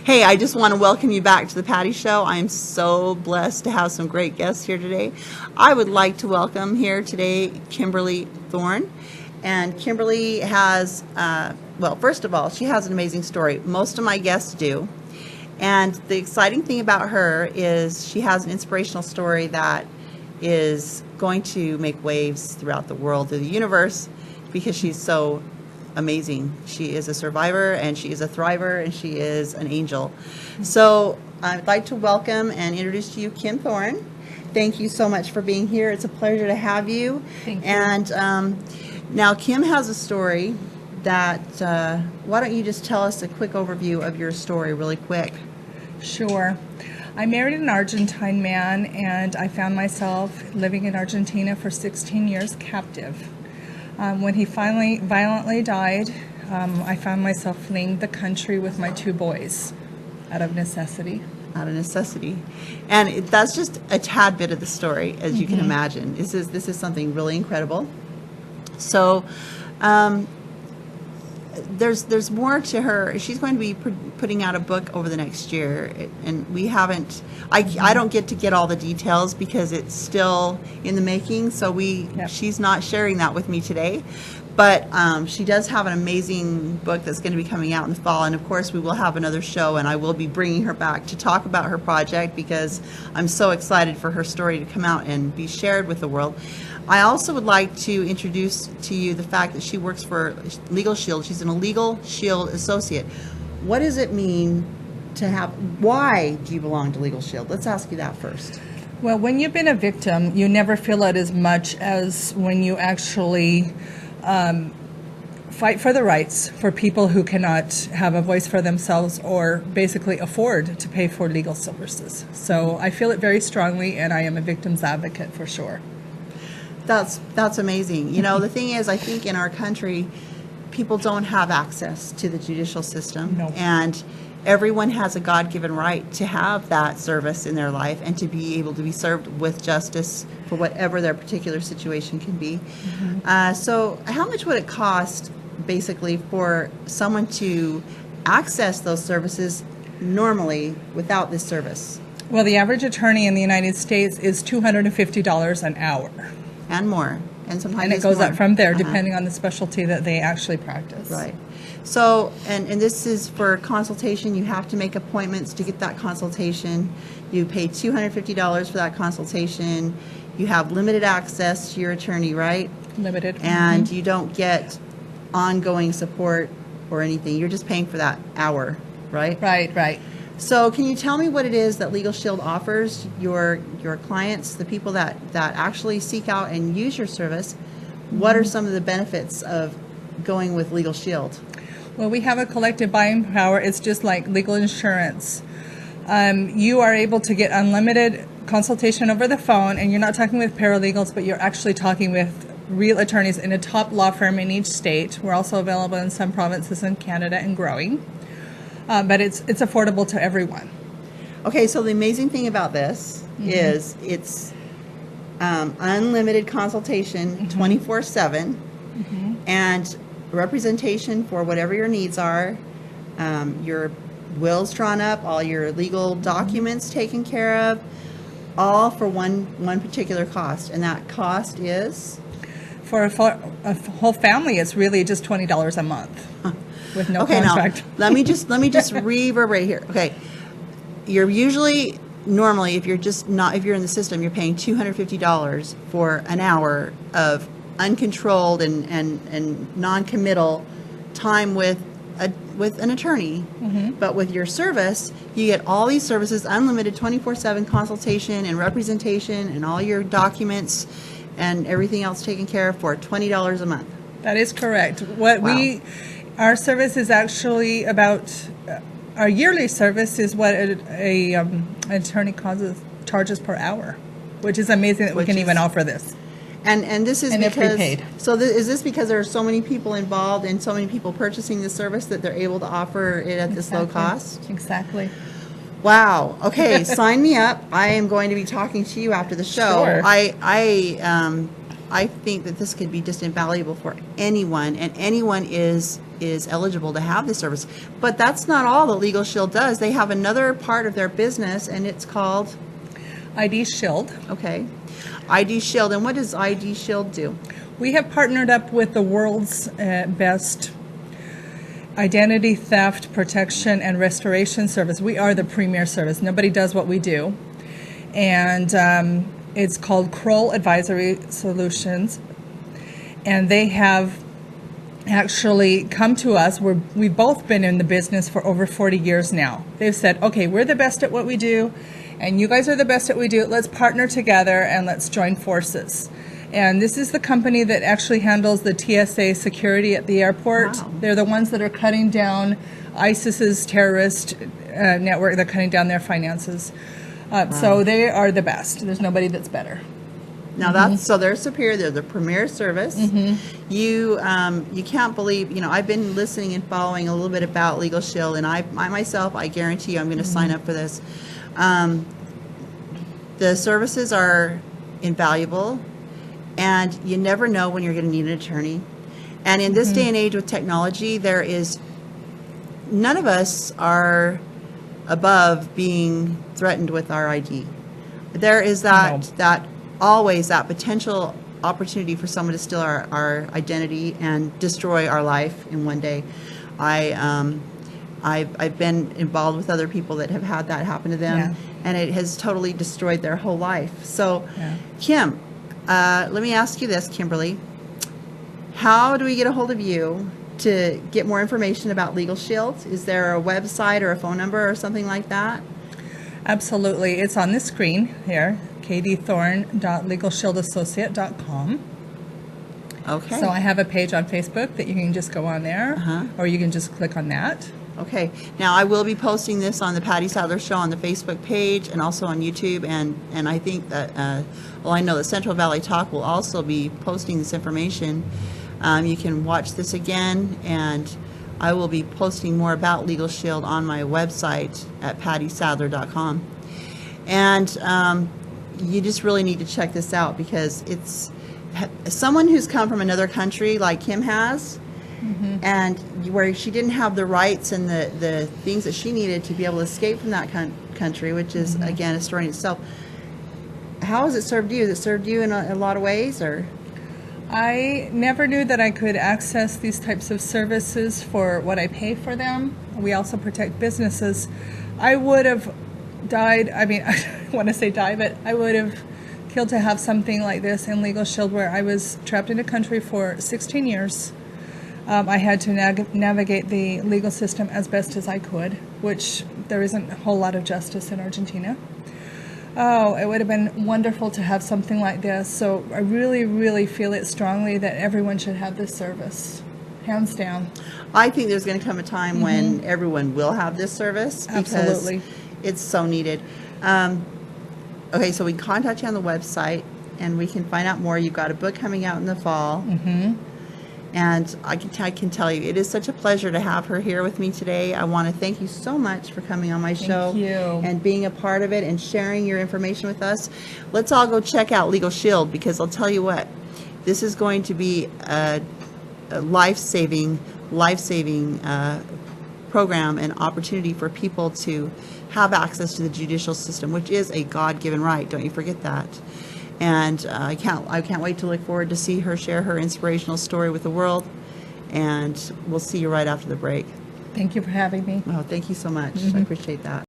Hey, I just want to welcome you back to the Patty Show. I am so blessed to have some great guests here today. I would like to welcome here today Kimberlee Thorne. And Kimberlee has, well, first of all, she has an amazing story. Most of my guests do. And the exciting thing about her is she has an inspirational story that is going to make waves throughout the world, through the universe, because she's so amazing. She is a survivor, and she is a thriver, and she is an angel. So I'd like to welcome and introduce to you Kim Thorne. Thank you so much for being here. It's a pleasure to have you. Thank you. And now Kim has a story that, why don't you just tell us a quick overview of your story really quick? Sure. I married an Argentine man, and I found myself living in Argentina for 16 years captive. When he finally violently died, I found myself fleeing the country with my 2 boys out of necessity. Out of necessity. And that's just a tad bit of the story, as you can imagine. This is something really incredible. So there's more to her. She's going to be putting out a book over the next year, and we haven't, I don't get to get all the details because it's still in the making, so she's not sharing that with me today. But she does have an amazing book that's going to be coming out in the fall, and of course we will have another show, and I will be bringing her back to talk about her project because I'm so excited for her story to come out and be shared with the world. I also would like to introduce to you the fact that she works for Legal Shield. She's an Legal Shield associate. What does it mean to have, why do you belong to Legal Shield? Let's ask you that first. Well, when you've been a victim, you never feel it as much as when you actually fight for the rights for people who cannot have a voice for themselves or basically afford to pay for legal services. So I feel it very strongly, and I am a victim's advocate for sure. That's amazing. You know, the thing is, I think in our country, people don't have access to the judicial system. No. And everyone has a God-given right to have that service in their life and to be able to be served with justice for whatever their particular situation can be. So how much would it cost, basically, for someone to access those services normally without this service? Well, the average attorney in the United States is $250 an hour. And more. And sometimes And it it's goes more. up from there, depending on the specialty that they actually practice. Right. So, and this is for consultation. You have to make appointments to get that consultation. You pay $250 for that consultation. You have limited access to your attorney, right? Limited. And you don't get ongoing support or anything. You're just paying for that hour, right? Right. So can you tell me what it is that Legal Shield offers your clients, the people that actually seek out and use your service? What are some of the benefits of going with Legal Shield? Well, we have a collective buying power. It's just like legal insurance. You are able to get unlimited consultation over the phone, and you're not talking with paralegals, but you're actually talking with real attorneys in a top law firm in each state. We're also available in some provinces in Canada and growing. But it's affordable to everyone. Okay, so the amazing thing about this is it's unlimited consultation 24/7 and representation for whatever your needs are, your wills drawn up, all your legal documents taken care of, all for one particular cost. And that cost is? For a whole family, it's really just $20 a month. With no contract. Now, let me just reverberate here. Okay, you're usually normally if you're in the system, you're paying $250 for an hour of uncontrolled and non-committal time with an attorney. But with your service, you get all these services, unlimited 24/7 consultation and representation, and all your documents and everything else taken care of for $20 a month. That is correct. Our service is actually about, our yearly service is what an attorney charges per hour, which is amazing that we can even offer this. And this is and because, it's prepaid. So is this because there are so many people involved and so many people purchasing the service that they're able to offer it at this low cost? Exactly. Wow. Okay, sign me up. I am going to be talking to you after the show. Sure. I think that this could be just invaluable for anyone, and anyone is is eligible to have this service. But that's not all that Legal Shield does. They have another part of their business, and it's called ID Shield. okay, ID Shield. And what does ID Shield do? We have partnered up with the world's best identity theft protection and restoration service. We are the premier service. Nobody does what we do. And it's called Kroll Advisory Solutions. And they have actually come to us. We've both been in the business for over 40 years now. They've said, okay, we're the best at what we do, and you guys are the best at what we do. Let's partner together and let's join forces. And this is the company that actually handles the TSA security at the airport. Wow. They're the ones that are cutting down ISIS's terrorist network. They're cutting down their finances. So they are the best. There's nobody that's better. Now that's so they're superior. They're the premier service. You can't believe. I've been listening and following a little bit about Legal Shield, and I myself, I guarantee you, I'm going to sign up for this. The services are invaluable, and you never know when you're going to need an attorney. And in this day and age with technology, none of us are above being threatened with our ID. There is that always that potential opportunity for someone to steal our identity and destroy our life in one day. I've been involved with other people that have had that happen to them, and it has totally destroyed their whole life. So, Kim, let me ask you this, Kimberlee. How do we get a hold of you to get more information about Legal Shield? Is there a website or a phone number or something like that? Absolutely. It's on the screen here, kdthorne.legalshieldassociate.com. Okay. So I have a page on Facebook that you can just go on there, or you can just click on that. Okay. Now, I will be posting this on the Patty Sadler Show on the Facebook page and also on YouTube. And I think that, I know that Central Valley Talk will also be posting this information. You can watch this again, and I will be posting more about Legal Shield on my website at pattysadler.com. And you just really need to check this out, because it's someone who's come from another country like Kim has, and where she didn't have the rights and the things that she needed to be able to escape from that country, which is, again, a story in itself. How has it served you? Has it served you in a lot of ways, or? I never knew that I could access these types of services for what I pay for them. We also protect businesses. I would have died, I don't want to say die, but I would have killed to have something like this in Legal Shield, where I was trapped in a country for 16 years. I had to navigate the legal system as best as I could, which there isn't a whole lot of justice in Argentina. Oh, it would have been wonderful to have something like this. So I really, really feel it strongly that everyone should have this service, hands down. I think there's going to come a time when everyone will have this service, because Absolutely. it's so needed. Okay, so we can contact you on the website, and we can find out more. You've got a book coming out in the fall. And I can tell you, it is such a pleasure to have her here with me today. I want to thank you so much for coming on my show and being a part of it and sharing your information with us. Let's all go check out Legal Shield, because I'll tell you what, this is going to be a life-saving program and opportunity for people to have access to the judicial system, which is a God-given right. Don't you forget that. And I can't wait to look forward to see her share her inspirational story with the world. And we'll see you right after the break. Thank you for having me. Oh, thank you so much. I appreciate that.